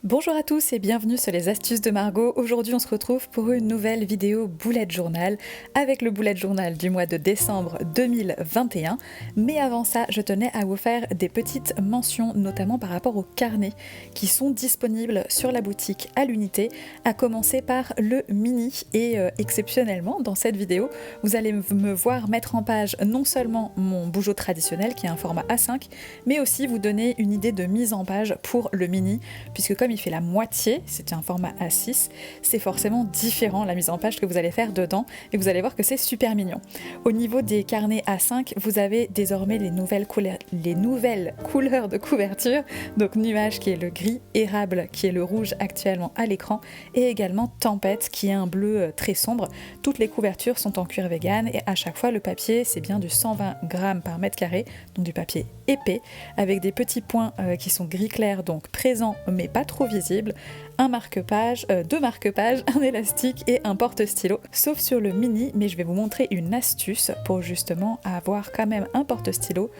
Bonjour à tous et bienvenue sur les astuces de Margot. Aujourd'hui on se retrouve pour une nouvelle vidéo bullet journal avec le bullet journal du mois de décembre 2021. Mais avant ça, je tenais à vous faire des petites mentions, notamment par rapport aux carnets qui sont disponibles sur la boutique à l'unité, à commencer par le mini. Et exceptionnellement dans cette vidéo, vous allez me voir mettre en page non seulement mon bougeot traditionnel qui est un format A5, mais aussi vous donner une idée de mise en page pour le mini, puisque comme il fait la moitié, c'est un format A6, c'est forcément différent la mise en page que vous allez faire dedans et vous allez voir que c'est super mignon. Au niveau des carnets A5, vous avez désormais les nouvelles couleurs de couverture, donc nuage qui est le gris, érable qui est le rouge actuellement à l'écran et également tempête qui est un bleu très sombre. Toutes les couvertures sont en cuir vegan et à chaque fois le papier c'est bien du 120 grammes par mètre carré, donc du papier épais avec des petits points qui sont gris clair donc présents mais pas trop visible, un marque-page, deux marque-pages, un élastique et un porte-stylo, sauf sur le mini, mais je vais vous montrer une astuce pour justement avoir quand même un porte-stylo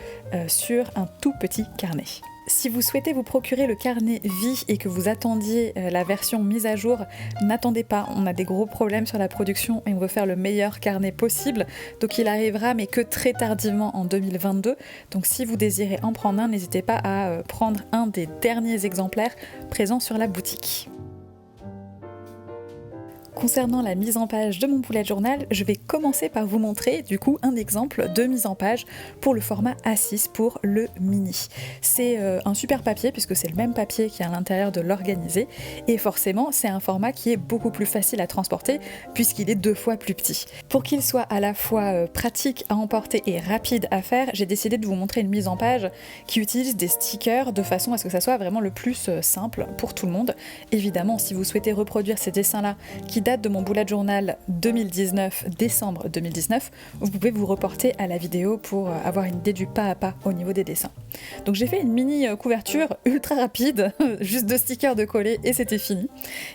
sur un tout petit carnet. Si vous souhaitez vous procurer le carnet vie et que vous attendiez la version mise à jour, n'attendez pas, on a des gros problèmes sur la production et on veut faire le meilleur carnet possible, donc il arrivera mais que très tardivement en 2022, donc si vous désirez en prendre un, n'hésitez pas à prendre un des derniers exemplaires présents sur la boutique. Concernant la mise en page de mon bullet journal, je vais commencer par vous montrer du coup un exemple de mise en page pour le format A6 pour le mini. C'est un super papier puisque c'est le même papier qui est à l'intérieur de l'organisé et forcément c'est un format qui est beaucoup plus facile à transporter puisqu'il est 2 fois plus petit. Pour qu'il soit à la fois pratique à emporter et rapide à faire, j'ai décidé de vous montrer une mise en page qui utilise des stickers de façon à ce que ça soit vraiment le plus simple pour tout le monde. Évidemment, si vous souhaitez reproduire ces dessins-là qui datent de mon bullet journal 2019, décembre 2019, vous pouvez vous reporter à la vidéo pour avoir une idée du pas à pas au niveau des dessins. Donc j'ai fait une mini couverture ultra rapide, juste 2 stickers de coller et c'était fini.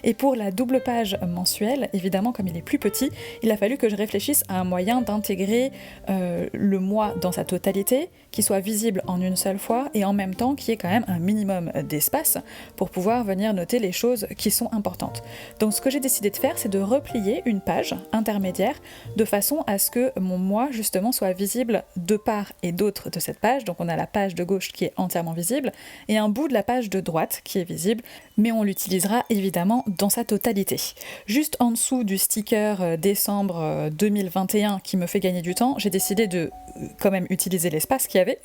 Et pour la double page mensuelle, évidemment comme il est plus petit, il a fallu que je réfléchisse à un moyen d'intégrer le mois dans sa totalité, qui soit visible en une seule fois et en même temps qu'il y ait quand même un minimum d'espace pour pouvoir venir noter les choses qui sont importantes. Donc ce que j'ai décidé de faire, c'est de replier une page intermédiaire de façon à ce que mon mois justement soit visible de part et d'autre de cette page. Donc on a la page de gauche qui est entièrement visible et un bout de la page de droite qui est visible, mais on l'utilisera évidemment dans sa totalité. Juste en dessous du sticker décembre 2021 qui me fait gagner du temps, j'ai décidé de quand même utiliser l'espace qu'il y avait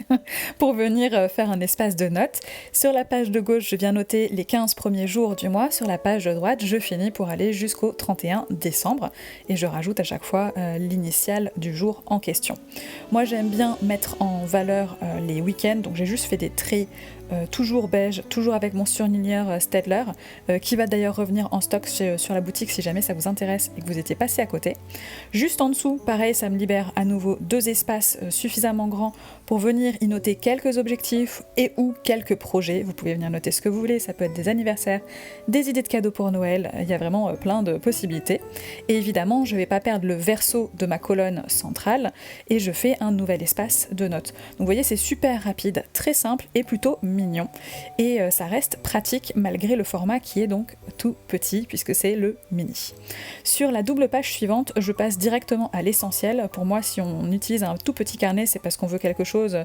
pour venir faire un espace de notes. Sur la page de gauche, je viens noter les 15 premiers jours du mois. Sur la page de droite, je finis pour aller jusqu'au 31 décembre et je rajoute à chaque fois l'initiale du jour en question. Moi, j'aime bien mettre en valeur les week-ends, donc j'ai juste fait des traits toujours beige, toujours avec mon surligneur Staedtler, qui va d'ailleurs revenir en stock sur la boutique si jamais ça vous intéresse et que vous étiez passé à côté. Juste en dessous, pareil, ça me libère à nouveau 2 espaces suffisamment grands pour venir y noter quelques objectifs et ou quelques projets. Vous pouvez venir noter ce que vous voulez, ça peut être des anniversaires, des idées de cadeaux pour Noël, il y a vraiment plein de possibilités. Et évidemment, je ne vais pas perdre le verso de ma colonne centrale et je fais un nouvel espace de notes. Donc vous voyez, c'est super rapide, très simple et plutôt mignon. Et ça reste pratique malgré le format qui est donc tout petit puisque c'est le mini. Sur la double page suivante, je passe directement à l'essentiel. Pour moi, si on utilise un tout petit carnet, c'est parce qu'on veut quelque chose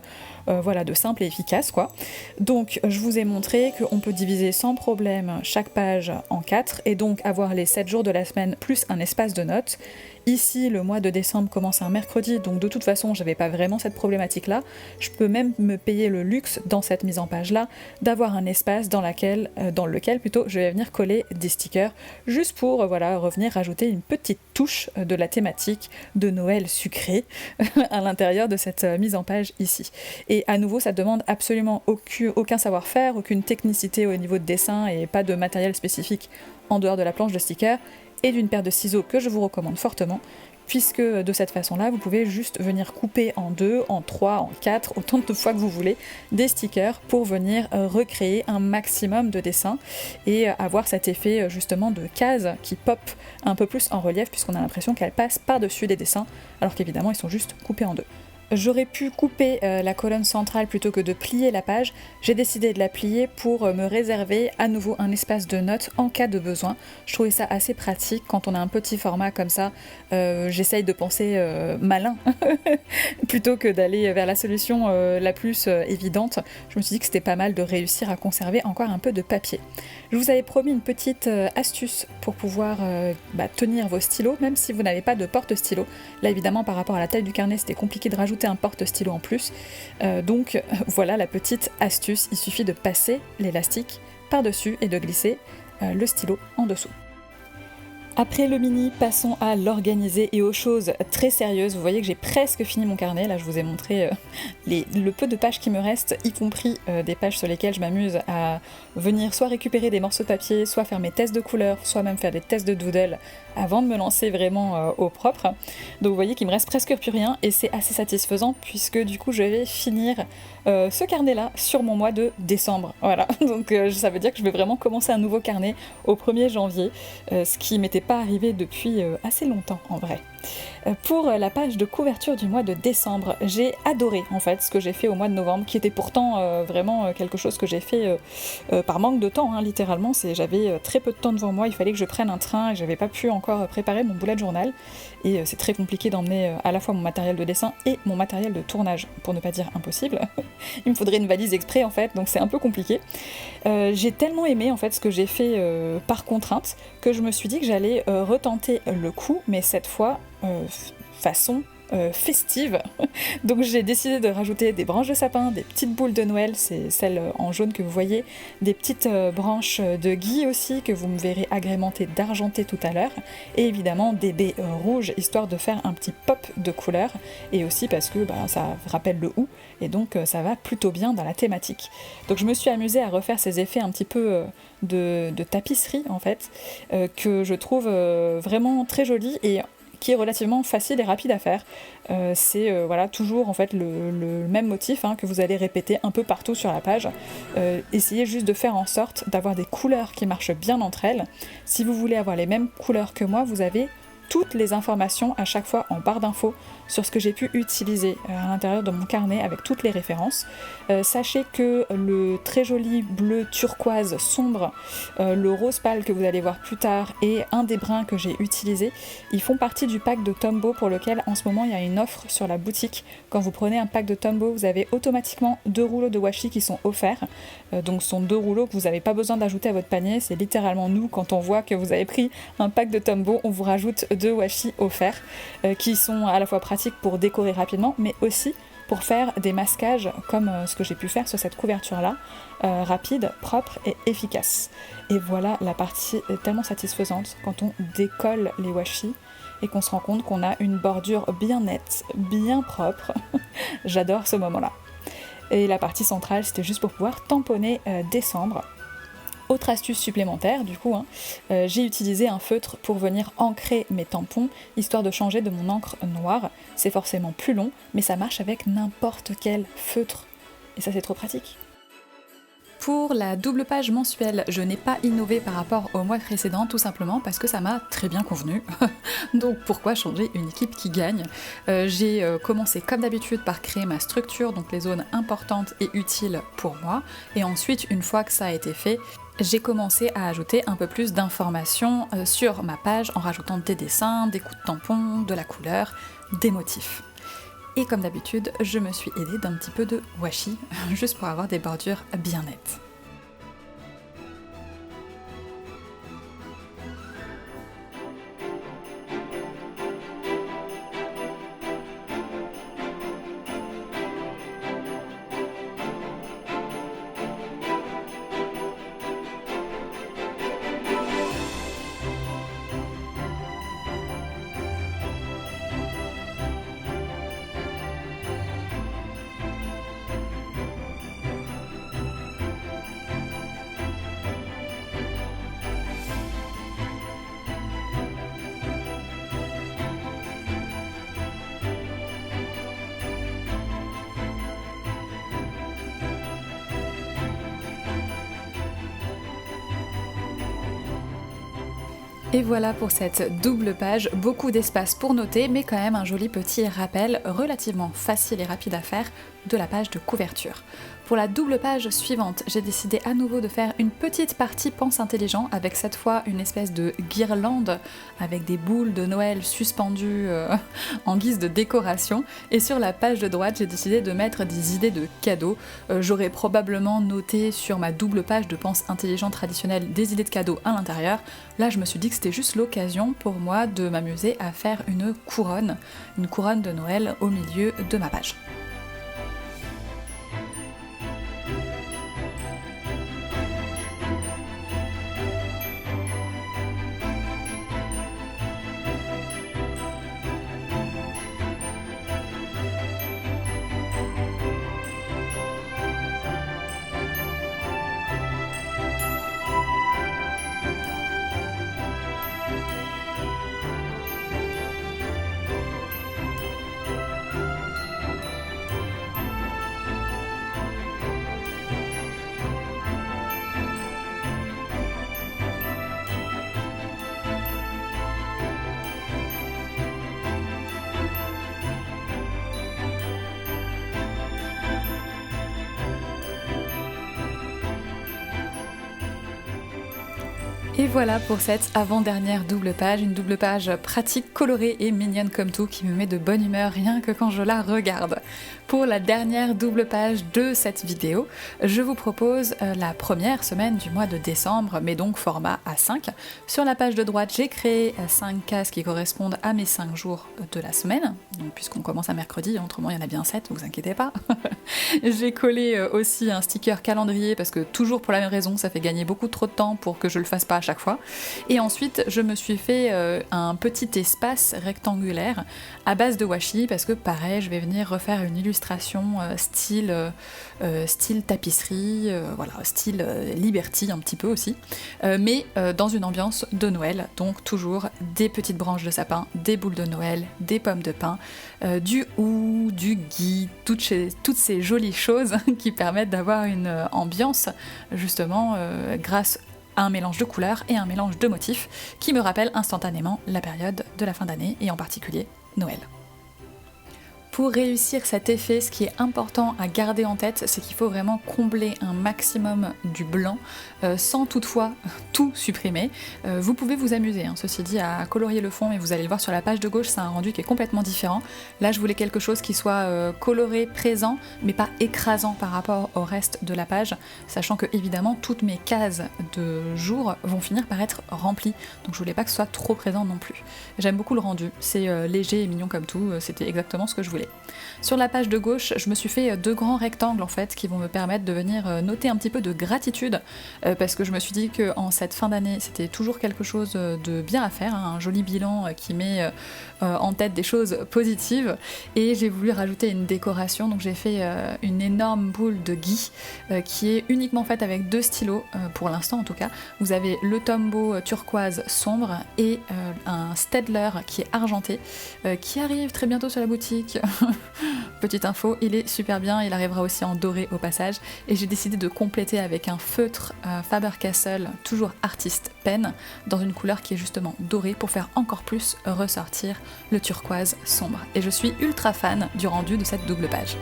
voilà, de simple et efficace, quoi. Donc je vous ai montré qu'on peut diviser sans problème chaque page en 4 et donc avoir les 7 jours de la semaine plus un espace de notes. Ici, le mois de décembre commence un mercredi, donc de toute façon, j'avais pas vraiment cette problématique-là. Je peux même me payer le luxe, dans cette mise en page-là, d'avoir un espace dans lequel je vais venir coller des stickers, juste pour voilà, revenir rajouter une petite touche de la thématique de Noël sucré à l'intérieur de cette mise en page ici. Et à nouveau, ça demande absolument aucun savoir-faire, aucune technicité au niveau de dessin et pas de matériel spécifique en dehors de la planche de stickers et d'une paire de ciseaux que je vous recommande fortement, puisque de cette façon-là, vous pouvez juste venir couper en 2, en 3, en 4, autant de fois que vous voulez, des stickers pour venir recréer un maximum de dessins et avoir cet effet justement de cases qui pop un peu plus en relief, puisqu'on a l'impression qu'elles passent par-dessus des dessins, alors qu'évidemment ils sont juste coupés en 2. J'aurais pu couper la colonne centrale plutôt que de plier la page. J'ai décidé de la plier pour me réserver à nouveau un espace de notes en cas de besoin. Je trouvais ça assez pratique quand on a un petit format comme ça. J'essaye de penser malin plutôt que d'aller vers la solution la plus évidente. Je me suis dit que c'était pas mal de réussir à conserver encore un peu de papier. Je vous avais promis une petite astuce pour pouvoir tenir vos stylos, même si vous n'avez pas de porte-stylo. Là évidemment par rapport à la taille du carnet c'était compliqué de rajouter un porte-stylo en plus. Donc voilà la petite astuce, il suffit de passer l'élastique par-dessus et de glisser le stylo en dessous. Après le mini, passons à l'organiser et aux choses très sérieuses. Vous voyez que j'ai presque fini mon carnet, là je vous ai montré le peu de pages qui me restent, y compris des pages sur lesquelles je m'amuse à venir soit récupérer des morceaux de papier, soit faire mes tests de couleurs, soit même faire des tests de doodle avant de me lancer vraiment au propre. Donc vous voyez qu'il me reste presque plus rien et c'est assez satisfaisant puisque du coup je vais finir ce carnet-là sur mon mois de décembre. Voilà, donc ça veut dire que je vais vraiment commencer un nouveau carnet au 1er janvier, ce qui m'était pas arrivé depuis assez longtemps en vrai. Pour la page de couverture du mois de décembre, j'ai adoré en fait ce que j'ai fait au mois de novembre, qui était pourtant vraiment quelque chose que j'ai fait par manque de temps, hein, littéralement. J'avais très peu de temps devant moi, il fallait que je prenne un train et j'avais pas pu encore préparer mon bullet journal. Et c'est très compliqué d'emmener à la fois mon matériel de dessin et mon matériel de tournage, pour ne pas dire impossible. Il me faudrait une valise exprès en fait, donc c'est un peu compliqué. J'ai tellement aimé en fait ce que j'ai fait par contrainte que je me suis dit que j'allais retenter le coup, mais cette fois façon festive. Donc j'ai décidé de rajouter des branches de sapin, des petites boules de Noël, c'est celles en jaune que vous voyez, des petites branches de gui aussi que vous me verrez agrémenter d'argenté tout à l'heure, et évidemment des baies rouges histoire de faire un petit pop de couleur, et aussi parce que ça rappelle le hou, et donc ça va plutôt bien dans la thématique. Donc je me suis amusée à refaire ces effets un petit peu de tapisserie en fait, que je trouve vraiment très jolis et qui est relativement facile et rapide à faire. C'est voilà, toujours en fait le même motif que vous allez répéter un peu partout sur la page. Essayez juste de faire en sorte d'avoir des couleurs qui marchent bien entre elles. Si vous voulez avoir les mêmes couleurs que moi, vous avez toutes les informations à chaque fois en barre d'infos sur ce que j'ai pu utiliser à l'intérieur de mon carnet avec toutes les références. Sachez que le très joli bleu turquoise sombre, le rose pâle que vous allez voir plus tard et un des bruns que j'ai utilisé, ils font partie du pack de Tombow pour lequel en ce moment il y a une offre sur la boutique. Quand vous prenez un pack de Tombow, vous avez automatiquement 2 rouleaux de washi qui sont offerts. Donc ce sont 2 rouleaux que vous n'avez pas besoin d'ajouter à votre panier, c'est littéralement nous, quand on voit que vous avez pris un pack de Tombow, on vous rajoute 2 washi offerts qui sont à la fois pratiques pour décorer rapidement, mais aussi pour faire des masquages comme ce que j'ai pu faire sur cette couverture-là, rapide, propre et efficace. Et voilà, la partie est tellement satisfaisante quand on décolle les washi et qu'on se rend compte qu'on a une bordure bien nette, bien propre. J'adore ce moment-là. Et la partie centrale, c'était juste pour pouvoir tamponner décembre. Autre astuce supplémentaire, du coup, j'ai utilisé un feutre pour venir ancrer mes tampons, histoire de changer de mon encre noire. C'est forcément plus long, mais ça marche avec n'importe quel feutre. Et ça, c'est trop pratique. Pour la double page mensuelle, je n'ai pas innové par rapport au mois précédent, tout simplement parce que ça m'a très bien convenu. Donc pourquoi changer une équipe qui gagne ? J'ai commencé comme d'habitude par créer ma structure, donc les zones importantes et utiles pour moi. Et ensuite, une fois que ça a été fait, j'ai commencé à ajouter un peu plus d'informations sur ma page en rajoutant des dessins, des coups de tampon, de la couleur, des motifs. Et comme d'habitude, je me suis aidée d'un petit peu de washi, juste pour avoir des bordures bien nettes. Et voilà pour cette double page, beaucoup d'espace pour noter, mais quand même un joli petit rappel relativement facile et rapide à faire de la page de couverture. Pour la double page suivante, j'ai décidé à nouveau de faire une petite partie pense intelligent avec cette fois une espèce de guirlande avec des boules de Noël suspendues en guise de décoration. Et sur la page de droite, j'ai décidé de mettre des idées de cadeaux. J'aurais probablement noté sur ma double page de pense intelligent traditionnelle des idées de cadeaux à l'intérieur. Là, je me suis dit que c'était juste l'occasion pour moi de m'amuser à faire une couronne de Noël au milieu de ma page. Et voilà pour cette avant-dernière double page, une double page pratique, colorée et mignonne comme tout qui me met de bonne humeur rien que quand je la regarde. Pour la dernière double page de cette vidéo, je vous propose la première semaine du mois de décembre, mais donc format A5. Sur la page de droite, j'ai créé 5 cases qui correspondent à mes 5 jours de la semaine, donc puisqu'on commence à mercredi, autrement il y en a bien 7, vous inquiétez pas. J'ai collé aussi un sticker calendrier parce que toujours pour la même raison, ça fait gagner beaucoup trop de temps pour que je le fasse pas à chaque fois. Et ensuite, je me suis fait un petit espace rectangulaire à base de washi parce que pareil, je vais venir refaire une illustration style tapisserie, voilà, style Liberty un petit peu aussi, mais dans une ambiance de Noël, donc toujours des petites branches de sapin, des boules de Noël, des pommes de pin, du hou, du gui, toutes ces jolies choses qui permettent d'avoir une ambiance justement grâce à un mélange de couleurs et un mélange de motifs qui me rappelle instantanément la période de la fin d'année et en particulier Noël. Pour réussir cet effet, ce qui est important à garder en tête, c'est qu'il faut vraiment combler un maximum du blanc, sans toutefois tout supprimer. Vous pouvez vous amuser, ceci dit, à colorier le fond, mais vous allez le voir sur la page de gauche, c'est un rendu qui est complètement différent. Là, je voulais quelque chose qui soit coloré, présent, mais pas écrasant par rapport au reste de la page, sachant que évidemment toutes mes cases de jour vont finir par être remplies, donc je voulais pas que ce soit trop présent non plus. J'aime beaucoup le rendu, c'est léger et mignon comme tout, c'était exactement ce que je voulais. Sur la page de gauche, je me suis fait 2 grands rectangles en fait qui vont me permettre de venir noter un petit peu de gratitude parce que je me suis dit qu'en cette fin d'année c'était toujours quelque chose de bien à faire, un joli bilan qui met en tête des choses positives, et j'ai voulu rajouter une décoration, donc j'ai fait une énorme boule de gui qui est uniquement faite avec 2 stylos pour l'instant en tout cas. Vous avez le Tombow turquoise sombre et un Staedtler qui est argenté qui arrive très bientôt sur la boutique. Petite info, il est super bien, il arrivera aussi en doré au passage, et j'ai décidé de compléter avec un feutre Faber-Castell, toujours artiste pen, dans une couleur qui est justement dorée pour faire encore plus ressortir le turquoise sombre. Et je suis ultra fan du rendu de cette double page.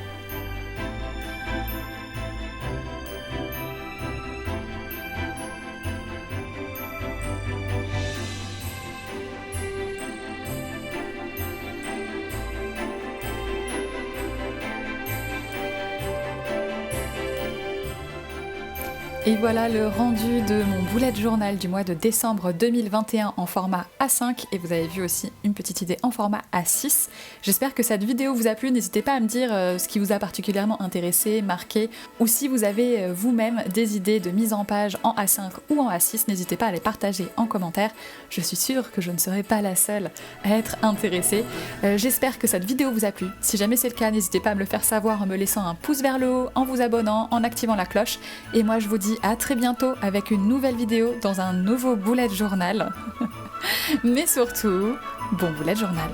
Et voilà le rendu de mon bullet journal du mois de décembre 2021 en format A5, et vous avez vu aussi une petite idée en format A6. J'espère que cette vidéo vous a plu, n'hésitez pas à me dire ce qui vous a particulièrement intéressé, marqué, ou si vous avez vous-même des idées de mise en page en A5 ou en A6, n'hésitez pas à les partager en commentaire. Je suis sûre que je ne serai pas la seule à être intéressée. J'espère que cette vidéo vous a plu. Si jamais c'est le cas, n'hésitez pas à me le faire savoir en me laissant un pouce vers le haut, en vous abonnant, en activant la cloche. Et moi je vous dis à très bientôt avec une nouvelle vidéo dans un nouveau bullet journal. Mais surtout, bon bullet journal.